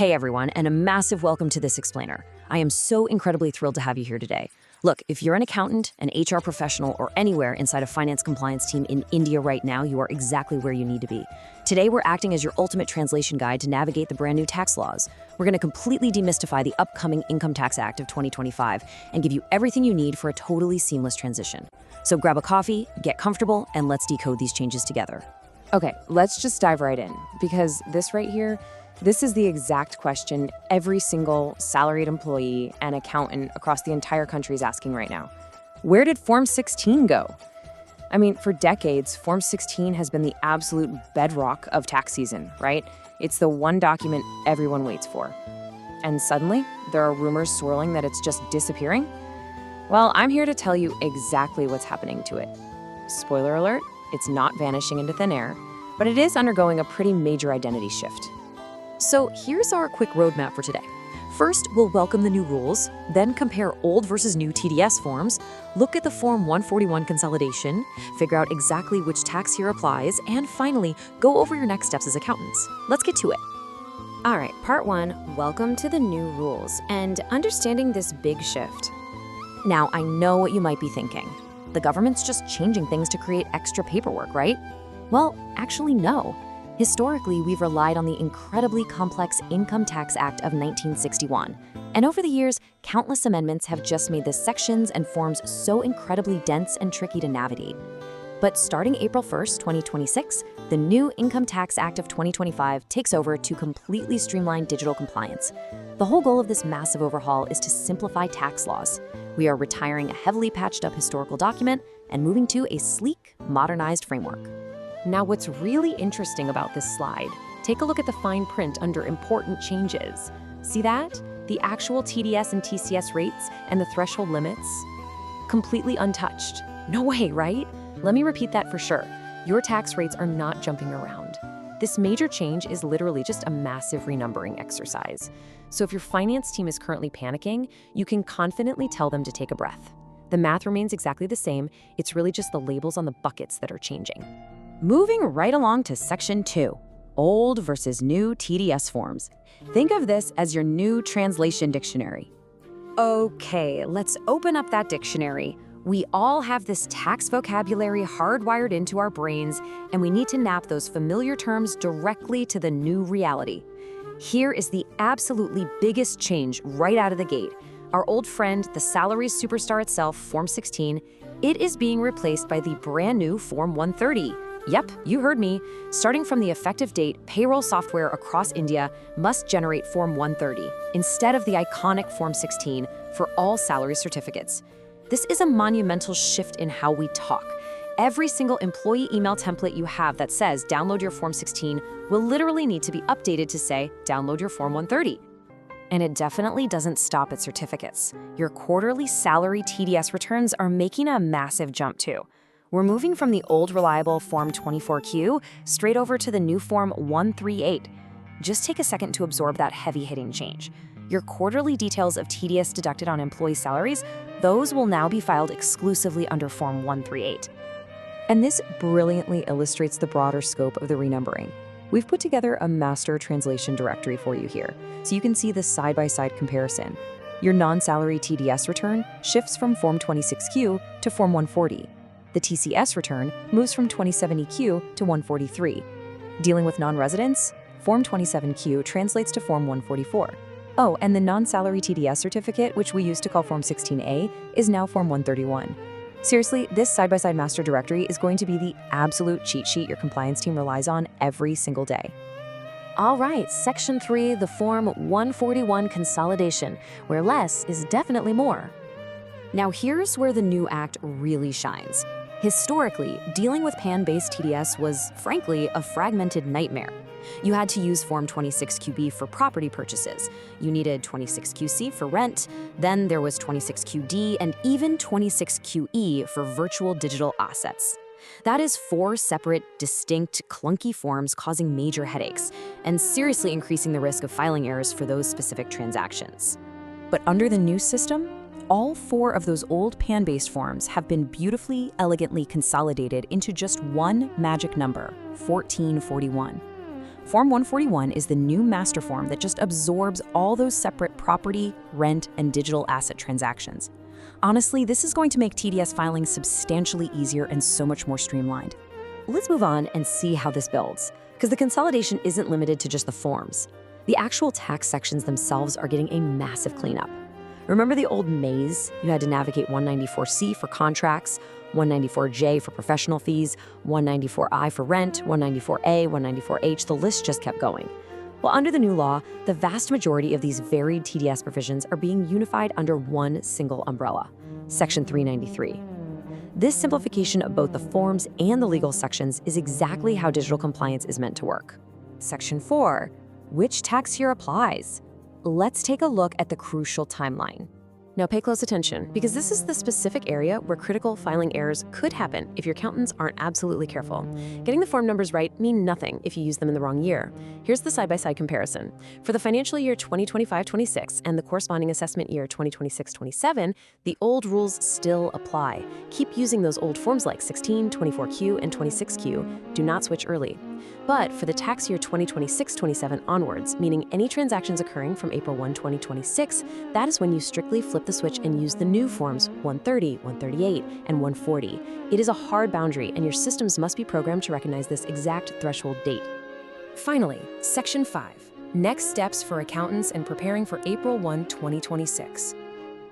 Hey everyone, and a massive welcome to this explainer. I am so incredibly thrilled to have you here today. Look, if you're an accountant, an HR professional, or anywhere inside a finance compliance team in India right now, you are exactly where you need to be. Today, we're acting as your ultimate translation guide to navigate the brand new tax laws. We're going to completely demystify the upcoming Income Tax Act of 2025 and give you everything you need for a totally seamless transition. So grab a coffee, get comfortable, and let's decode these changes together. Okay, let's just dive right in, because this right here, this is the exact question every single salaried employee and accountant across the entire country is asking right now. Where did Form 16 go? I mean, for decades, Form 16 has been the absolute bedrock of tax season, right? It's the one document everyone waits for. And suddenly, there are rumors swirling that it's just disappearing? Well, I'm here to tell you exactly what's happening to it. Spoiler alert, it's not vanishing into thin air, but it is undergoing a pretty major identity shift. So here's our quick roadmap for today. First, we'll welcome the new rules, then compare old versus new TDS forms, look at the Form 141 consolidation, figure out exactly which tax year applies, and finally, go over your next steps as accountants. Let's get to it. All right, part one, welcome to the new rules and understanding this big shift. Now, I know what you might be thinking. The government's just changing things to create extra paperwork, right? Well, actually, no. Historically, we've relied on the incredibly complex Income Tax Act of 1961. And over the years, countless amendments have just made the sections and forms so incredibly dense and tricky to navigate. But starting April 1st, 2026, the new Income Tax Act of 2025 takes over to completely streamline digital compliance. The whole goal of this massive overhaul is to simplify tax laws. We are retiring a heavily patched up historical document and moving to a sleek, modernized framework. Now, what's really interesting about this slide, take a look at the fine print under important changes. See that? The actual TDS and TCS rates and the threshold limits? Completely untouched. No way, right? Let me repeat that for sure. Your tax rates are not jumping around. This major change is literally just a massive renumbering exercise. So if your finance team is currently panicking, you can confidently tell them to take a breath. The math remains exactly the same, it's really just the labels on the buckets that are changing. Moving right along to Section 2, Old versus New TDS Forms. Think of this as your new translation dictionary. Okay, let's open up that dictionary. We all have this tax vocabulary hardwired into our brains, and we need to map those familiar terms directly to the new reality. Here is the absolutely biggest change right out of the gate. Our old friend, the salaries superstar itself, Form 16, it is being replaced by the brand new Form 130. Yep, you heard me. Starting from the effective date, payroll software across India must generate Form 130 instead of the iconic Form 16 for all salary certificates. This is a monumental shift in how we talk. Every single employee email template you have that says download your Form 16 will literally need to be updated to say download your Form 130. And it definitely doesn't stop at certificates. Your quarterly salary TDS returns are making a massive jump too. We're moving from the old reliable Form 24Q straight over to the new Form 138. Just take a second to absorb that heavy-hitting change. Your quarterly details of TDS deducted on employee salaries, those will now be filed exclusively under Form 138. And this brilliantly illustrates the broader scope of the renumbering. We've put together a master translation directory for you here, so you can see the side-by-side comparison. Your non-salary TDS return shifts from Form 26Q to Form 140. The TCS return moves from 27EQ to 143. Dealing with non-residents, Form 27Q translates to Form 144. Oh, and the non-salary TDS certificate, which we used to call Form 16A, is now Form 131. Seriously, this side-by-side master directory is going to be the absolute cheat sheet your compliance team relies on every single day. All right, Section 3, the Form 141 consolidation, where less is definitely more. Now here's where the new act really shines. Historically, dealing with PAN-based TDS was, frankly, a fragmented nightmare. You had to use Form 26QB for property purchases. You needed 26QC for rent, then there was 26QD and even 26QE for virtual digital assets. That is 4 separate, distinct, clunky forms causing major headaches and seriously increasing the risk of filing errors for those specific transactions. But under the new system, all 4 of those old PAN-based forms have been beautifully, elegantly consolidated into just one magic number, 1441. Form 141 is the new master form that just absorbs all those separate property, rent, and digital asset transactions. Honestly, this is going to make TDS filing substantially easier and so much more streamlined. Let's move on and see how this builds, because the consolidation isn't limited to just the forms. The actual tax sections themselves are getting a massive cleanup. Remember the old maze? You had to navigate 194C for contracts, 194J for professional fees, 194I for rent, 194A, 194H, the list just kept going. Well, under the new law, the vast majority of these varied TDS provisions are being unified under one single umbrella, Section 393. This simplification of both the forms and the legal sections is exactly how digital compliance is meant to work. Section 4, which tax year applies? Let's take a look at the crucial timeline. Now pay close attention, because this is the specific area where critical filing errors could happen if your accountants aren't absolutely careful. Getting the form numbers right mean nothing if you use them in the wrong year. Here's the side-by-side comparison. For the financial year 2025-26 and the corresponding assessment year 2026-27, the old rules still apply. Keep using those old forms like 16, 24Q, and 26Q. Do not switch early. But for the tax year 2026-27 onwards, meaning any transactions occurring from April 1, 2026, that is when you strictly flip the switch and use the new forms 130, 138, and 140. It is a hard boundary, and your systems must be programmed to recognize this exact threshold date. Finally, Section 5, next steps for accountants and preparing for April 1, 2026.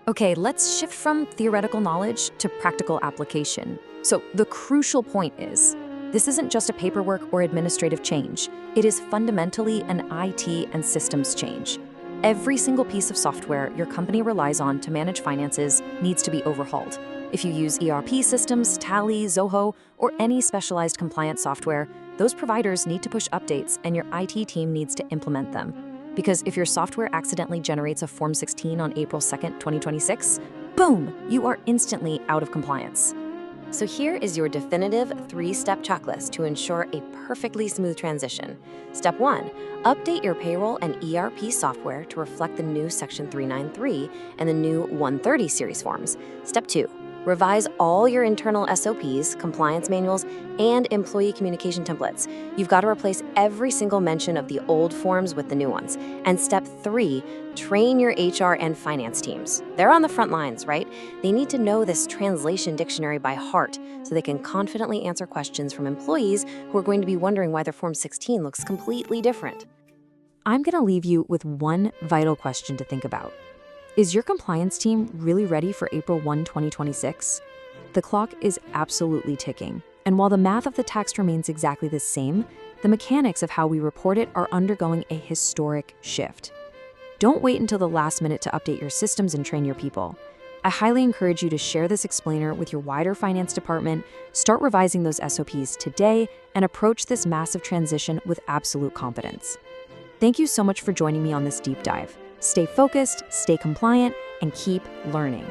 Okay, let's shift from theoretical knowledge to practical application. So the crucial point is, this isn't just a paperwork or administrative change. It is fundamentally an IT and systems change. Every single piece of software your company relies on to manage finances needs to be overhauled. If you use ERP systems, Tally, Zoho, or any specialized compliance software, those providers need to push updates and your IT team needs to implement them. Because if your software accidentally generates a Form 16 on April 2nd, 2026, boom, you are instantly out of compliance. So here is your definitive 3-step checklist to ensure a perfectly smooth transition. Step 1, update your payroll and ERP software to reflect the new Section 393 and the new 130 series forms. Step 2, revise all your internal SOPs, compliance manuals, and employee communication templates. You've got to replace every single mention of the old forms with the new ones. And Step 3, train your HR and finance teams. They're on the front lines, right? They need to know this translation dictionary by heart so they can confidently answer questions from employees who are going to be wondering why their Form 16 looks completely different. I'm going to leave you with one vital question to think about. Is your compliance team really ready for April 1, 2026? The clock is absolutely ticking, and while the math of the tax remains exactly the same, the mechanics of how we report it are undergoing a historic shift. Don't wait until the last minute to update your systems and train your people. I highly encourage you to share this explainer with your wider finance department, start revising those SOPs today, and approach this massive transition with absolute confidence. Thank you so much for joining me on this deep dive. Stay focused, stay compliant, and keep learning.